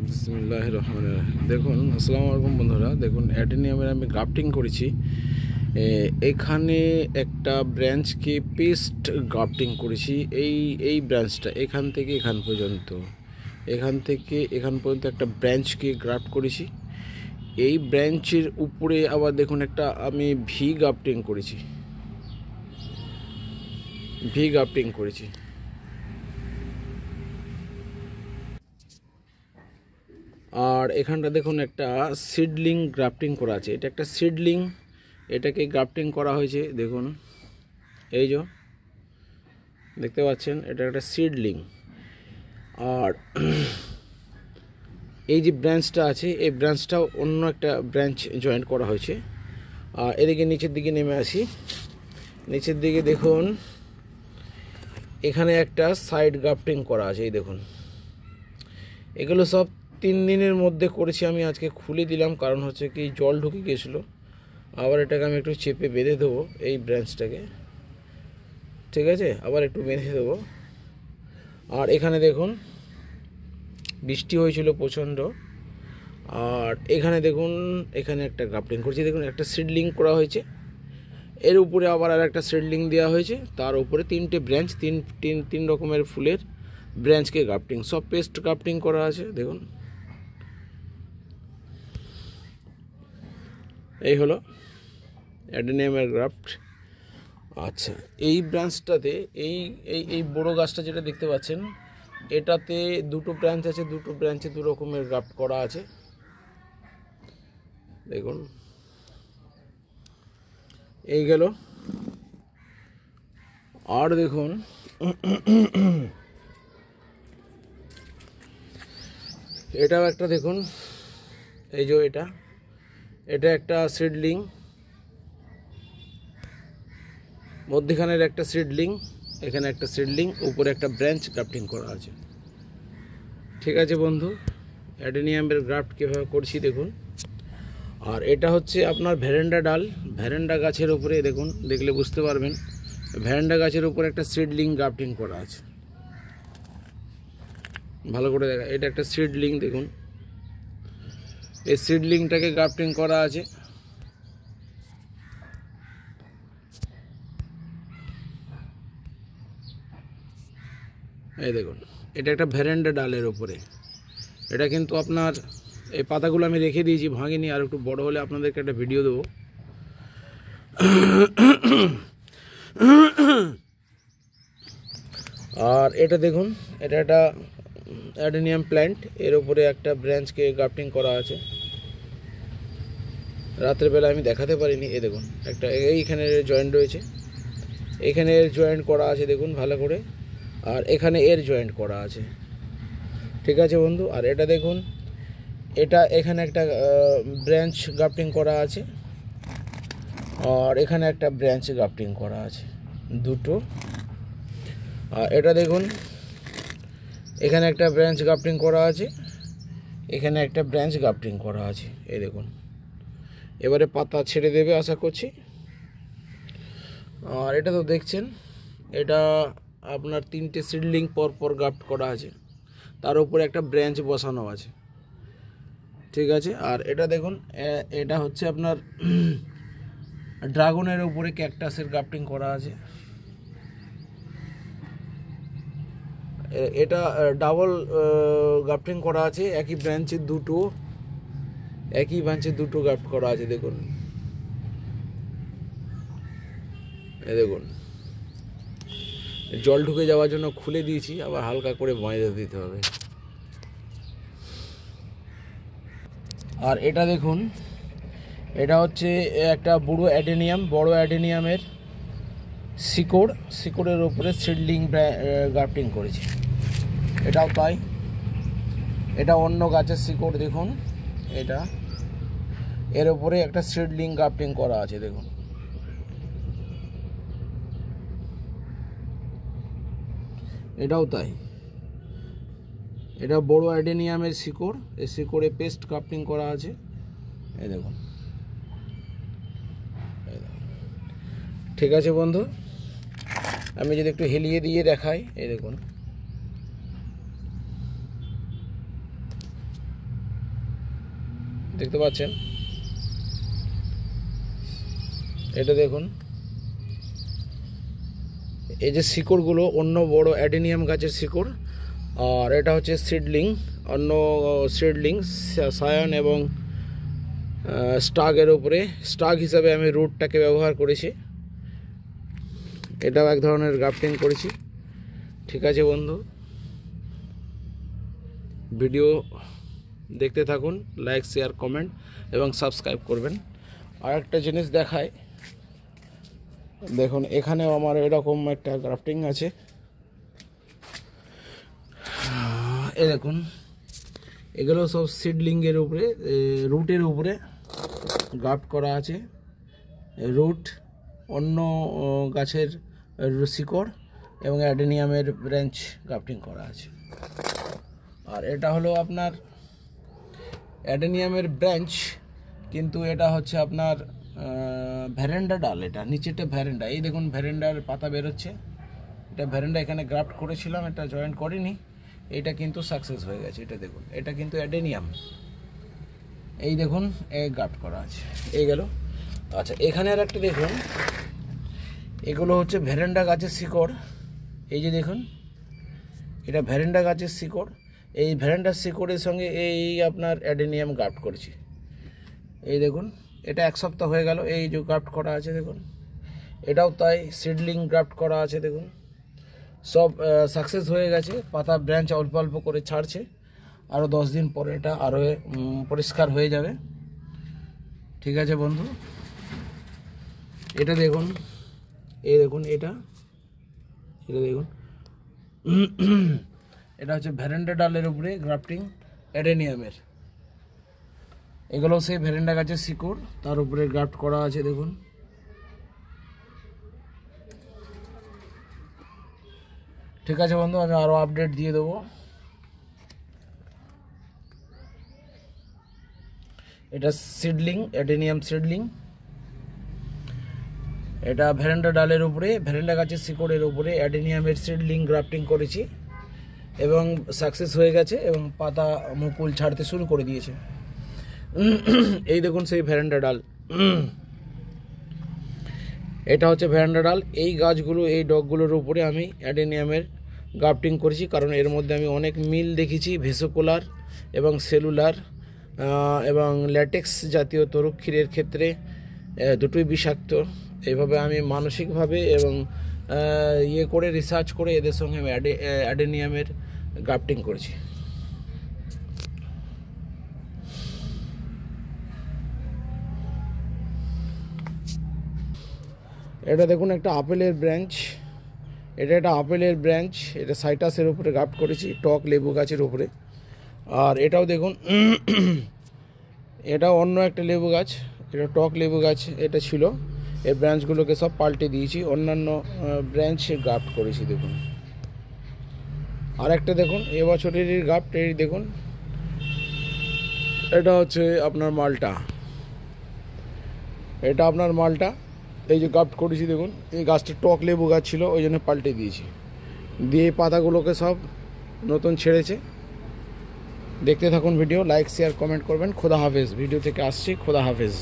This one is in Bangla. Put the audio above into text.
বিসমিল্লাহির রহমানির রহিম। দেখুন, আসসালামু আলাইকুম বন্ধুরা। দেখুন, অ্যাডেনিয়ামের আমি গ্রাফটিং করেছি। এখানে একটা ব্রাঞ্চকে পেস্ট গ্রাফটিং করেছি। এই ব্রাঞ্চটা এখান থেকে এখান পর্যন্ত, এখান থেকে এখান পর্যন্ত একটা ব্রাঞ্চকে গ্রাফট করেছি। এই ব্রাঞ্চের উপরে আবার দেখুন একটা আমি ভি গ্রাফটিং করেছি। আর এখানটা দেখুন একটা সিডলিং গ্রাফটিং করা আছে। এটা একটা সিডলিং, এটাকে গ্রাফটিং করা হয়েছে। দেখুন, এই যে দেখতে পাচ্ছেন, এটা একটা সিডলিং। আর এই যে ব্রাঞ্চটা আছে, এই ব্রাঞ্চটাও অন্য একটা ব্রাঞ্চ জয়েন্ট করা হয়েছে। আর এদিকে নিচের দিকে নেমে আসি। নিচের দিকে দেখুন, এখানে একটা সাইড গ্রাফটিং করা আছে। এই দেখুন, এগুলো সব 3 দিনের মধ্যে করেছি আমি। আজকে খুলে দিলাম, কারণ হচ্ছে কি জল ঢুকে গিয়েছিলো। আবার এটাকে আমি একটু চেপে বেঁধে দেবো, এই ব্রাঞ্চটাকে। ঠিক আছে, আবার একটু বেঁধে দেবো। আর এখানে দেখুন, বৃষ্টি হয়েছিল প্রচণ্ড। আর এখানে দেখুন, এখানে একটা গ্রাফটিং করছি। দেখুন, একটা সিডলিং করা হয়েছে, এর উপরে আবার আর একটা সিডলিং দেওয়া হয়েছে। তার উপরে 3টে ব্রাঞ্চ, তিন রকমের ফুলের ব্রাঞ্চকে গ্রাফটিং, সব পেস্ট গ্রাফটিং করা আছে। দেখুন, এই হলো অ্যাডেনিয়ামের গ্রাফট। আচ্ছা, এই ব্রাঞ্চটাতে এই এই এই বড়ো গাছটা যেটা দেখতে পাচ্ছেন, এটাতে 2টো ব্রাঞ্চ আছে। 2টো ব্রাঞ্চে 2 রকমের গ্রাফট করা আছে। দেখুন, এই গেল। আর দেখুন, এটাও একটা দেখুন, এই যে এটা একটা সিডলিং, মধ্যখানের একটা সিডলিং, এখানে একটা সিডলিং, উপরে একটা ব্রাঞ্চ গ্রাফটিং করা আছে। ঠিক আছে বন্ধু, অ্যাডেনিয়ামের গ্রাফট কীভাবে করছি দেখুন। আর এটা হচ্ছে আপনার ভ্যারেন্ডা ডাল, ভ্যারেন্ডা গাছের উপরে। দেখুন, দেখলে বুঝতে পারবেন, ভ্যারেন্ডা গাছের উপরে একটা সিডলিং গ্রাফটিং করা আছে। ভালো করে দেখা, এটা একটা সিডলিং। দেখুন, এই সিডলিংটাকে গ্রাফটিং করা আছে। এই দেখুন, এটা একটা ভ্যারেন্ডা ডালের উপরে। এটা কিন্তু আপনার এই পাতাগুলো আমি রেখে দিয়েছি, ভাঙিনি। আর একটু বড় হলে আপনাদেরকে একটা ভিডিও দেবো। আর এটা দেখুন, এটা একটা অ্যাডেনিয়াম প্ল্যান্ট, এর উপরে একটা ব্রাঞ্চকে গ্রাফটিং করা আছে। রাত্রেবেলা আমি দেখাতে পারিনি। এ দেখুন, একটা এইখানে জয়েন্ট রয়েছে, এখানে এর জয়েন্ট করা আছে। দেখুন ভালো করে। আর এখানে এর জয়েন্ট করা আছে। ঠিক আছে বন্ধু। আর এটা দেখুন, এখানে একটা ব্রাঞ্চ গ্রাফটিং করা আছে। আর এখানে একটা ব্রাঞ্চ গ্রাফটিং করা আছে, 2টো। আর এটা দেখুন, এখানে একটা ব্রাঞ্চ গ্রাফটিং করা আছে, এখানে একটা ব্রাঞ্চ গ্রাফটিং করা আছে। এই দেখুন, এবারে পাতা ছেড়ে দেবে আশা করছি। আর এটা তো দেখছেন, এটা আপনার 3টে সিডলিং পর গ্রাফট করা আছে, তার উপরে একটা ব্রাঞ্চ বসানো আছে। ঠিক আছে। আর এটা দেখুন, এটা হচ্ছে আপনার ড্রাগনের উপরে ক্যাকটাসের গ্রাফটিং করা আছে। এটা ডাবল গ্রাফটিং করা আছে, একই ব্রাঞ্চে 2টো গ্রাফট করা আছে। দেখুন, এই দেখুন, জল ঢুকে যাওয়ার জন্য খুলে দিয়েছি, আবার হালকা করে বেঁধে দিতে হবে। আর এটা দেখুন, এটা হচ্ছে একটা বড় অ্যাডেনিয়ামের শিকড়ের উপরে সিডলিং গ্রাফটিং করেছি। এটাও তাই, এটা অন্য গাছের শিকড়। দেখুন, এর উপরে একটা সিডলিং গ্রাফটিং করা আছে। দেখুন, এটাও তাই, এটা বড় অ্যাডেনিয়ামের শিকড়, এই শিকড়ে পেস্ট গ্রাফটিং করা আছে। এই দেখুন, ঠিক আছে বন্ধু, আমি যদি একটু হেলিয়ে দিয়ে দেখাই। এই দেখুন, দেখতে পাচ্ছেন, এটা দেখুন, এই যে শিকড়গুলো অন্য বড় অ্যাডেনিয়াম গাছের শিকড়, আর এটা হচ্ছে সিডলিং, অন্য সিডলিং সায়ান এবং স্টাগের উপরে স্টাগ হিসাবে আমি রুটটাকে ব্যবহার করেছি। এটাও এক ধরনের গ্রাফটিং করেছি। ঠিক আছে বন্ধু, ভিডিও দেখতে থাকুন, লাইক শেয়ার কমেন্ট এবং সাবস্ক্রাইব করবেন। আর একটা জিনিস দেখায়, দেখুন এখানেও আমার এরকম একটা গ্রাফটিং আছে। এ দেখুন, এগুলো সব সিডলিংয়ের উপরে, রুটের উপরে গ্রাফট করা আছে। রুট, অন্য গাছের শিকড় এবং অ্যাডেনিয়ামের ব্রাঞ্চ গ্রাফটিং করা আছে। আর এটা হলো আপনার অ্যাডেনিয়ামের ব্রাঞ্চ, কিন্তু এটা হচ্ছে আপনার ভ্যারেন্ডা ডাল। এটা নিচেটা ভ্যারেন্ডা, এই দেখুন ভ্যারেন্ডার পাতা বেরোচ্ছে। এটা ভ্যারেন্ডা এখানে গ্রাফট করেছিলাম, এটা জয়েন্ট করিনি, এটা কিন্তু সাকসেস হয়ে গেছে। এটা দেখুন, এটা কিন্তু অ্যাডেনিয়াম, এই দেখুন গ্রাফট করা আছে, এই গেল। আচ্ছা, এখানে আর একটা দেখুন, এগুলো হচ্ছে ভ্যারেন্ডা গাছের শিকড়। এই যে দেখুন, এটা ভ্যারেন্ডা গাছের শিকড়। এই ভ্যারেন্ডার শিকড়ের সঙ্গে এই আপনার অ্যাডেনিয়াম গ্রাফট করেছি। এই দেখুন, এটা 1 সপ্তাহ হয়ে গেল, এই যে গ্রাফট করা আছে দেখুন। এটাও তাই, সিডলিং গ্রাফট করা আছে দেখুন, সব সাকসেস হয়ে গেছে। পাতা ব্রাঞ্চ অল্প অল্প করে ছাড়ছে, আরও 10 দিন পরে এটা আরও পরিষ্কার হয়ে যাবে। ঠিক আছে বন্ধু, এটা দেখুন, এই দেখুন, এটা দেখুন, এটা হচ্ছে ভ্যারেন্ডা ডালের উপরে গ্রাফটিং অ্যাডেনিয়ামের। এগুলো সেই ভ্যারেন্ডা গাছের শিকড়, তার উপরে গ্রাফট করা আছে দেখুন। ঠিক আছে বন্ধু, আমি আরও আপডেট দিয়ে দেবো। এটা সিডলিং, অ্যাডেনিয়াম সিডলিং, এটা ভ্যারেন্ডা ডালের উপরে, ভ্যারেন্ডা গাছের শিকড়ের উপরে অ্যাডেনিয়ামের সিডলিং গ্রাফটিং করেছি এবং সাকসেস হয়ে গেছে এবং পাতা মুকুল ছাড়তে শুরু করে দিয়েছে। এই দেখুন সেই ভ্যারেন্ডা ডাল, এটা হচ্ছে ভ্যারেন্ডা ডাল। এই গাছগুলো, এই ডগগুলোর উপরে আমি অ্যাডেনিয়ামের গ্রাফটিং করেছি, কারণ এর মধ্যে আমি অনেক মিল দেখেছি ভেসোকুলার এবং সেলুলার এবং ল্যাটেক্স জাতীয় তরুক্ষীরের ক্ষেত্রে দুটোই বিষাক্ত। এইভাবে আমি মানসিকভাবে এবং ইয়ে করে রিসার্চ করে এদের সঙ্গে আমি অ্যাডেনিয়ামের গ্রাফটিং করেছি। এটা দেখুন, একটা আপেলের ব্রাঞ্চ, এটা একটা আপেলের ব্রাঞ্চ, এটা সাইটাসের উপরে গ্রাফট করেছি, টক লেবু গাছের উপরে। আর এটাও দেখুন, এটাও অন্য একটা লেবু গাছ, এটা টক লেবু গাছ এটা ছিল। এই ব্রাঞ্চগুলোকে সব পাল্টে দিয়েছি, অন্যান্য ব্রাঞ্চে গ্রাফট করেছি দেখুন। আর একটা দেখুন, এবছরেরই গ্রাফট, এই দেখুন, এটা হচ্ছে আপনার মালটা, এটা আপনার মালটা, এই যে গ্রাফট করেছি দেখুন। এই গাছটা টক লেবু গাছ ছিল, ওই জন্য পাল্টে দিয়েছি, দিয়ে পাতাগুলোকে সব নতুন ছেড়েছে। দেখতে থাকুন ভিডিও, লাইক শেয়ার কমেন্ট করবেন। খোদা হাফেজ, ভিডিও থেকে আসছি, খোদা হাফেজ।